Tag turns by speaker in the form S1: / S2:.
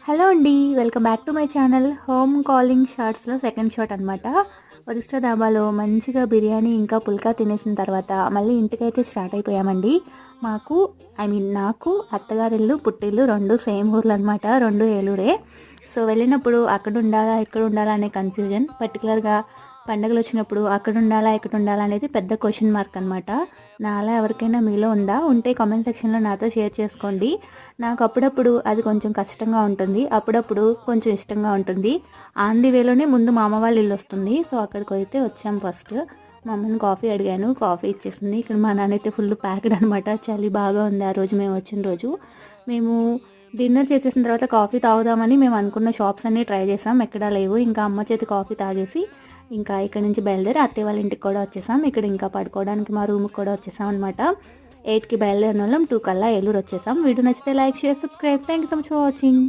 S1: Hello అండి. Welcome back to my channel. Home calling షార్ట్స్‌లో second shot అనమాట. ఒరిస్సా ధాబాలో మంచిగా బిర్యానీ ఇంకా పుల్కా తినేసిన తర్వాత మళ్ళీ ఇంటికైతే స్టార్ట్ అయిపోయామండి. మాకు నాకు అత్తగారిల్లు, పుట్టిల్లు 2 సేమ్ ఊర్లనమాట. 2 ఏలూరే. సో, వెళ్ళినప్పుడు అక్కడుండాలా, ఇక్కడుండాలా అనే కన్‌ఫ్యూజన్. పర్టిక్యులర్‌గా పండగలొచ్చినప్పుడు అక్కడుండాలా, ఇక్కడుండాలా అనేది పెద్ద క్వెషన్ మార్క్ అనమాట. నాలా ఎవరికైనా మీలో ఉందా? ఉంటే కామెంట్ సెక్షన్‌లో నాతో షేర్ చేసుకోండి. నాకు అప్పుడప్పుడు అది కొంచెం కష్టంగా ఉంటుంది. అప్పుడప్పుడు కొంచెం ఇష్టంగా ఉంటుంది. ఆన్ ది వేలోనే ముందు మా అమ్మ వాళ్ళ ఇల్లొస్తుంది. సో, అక్కడికైతే వచ్చాం ఫస్ట్. మా అమ్మని కాఫీ అడిగాను. కాఫీ ఇచ్చేసింది. ఇక్కడ మా నాన్నయితే ఫుల్ ప్యాక్డ్ అనమాట. చలి బాగా ఉంది ఆ రోజు మేము వచ్చిన రోజు. మేము డిన్నర్ చేసేసిన తర్వాత కాఫీ తాగుదామని మేము అనుకున్న షాప్స్ అన్నీ ట్రై చేసాం. ఎక్కడా లేవు. ఇంకా అమ్మ చేతి కాఫీ తాగేసి ఇంకా ఇక్కడి నుంచి బయలుదేరి అత్తయ్య వాళ్ళ ఇంటికి కూడా వచ్చేసాం. ఇక్కడ ఇంకా పడుకోవడానికి మా రూమ్‌కి కూడా వచ్చేసాం అనమాట. 8కి బయలుదేరినోళ్ళం 2 కల్లా ఏలూరు వచ్చేసాం. వీడియో నచ్చితే like, share, subscribe. Thank you so much for watching.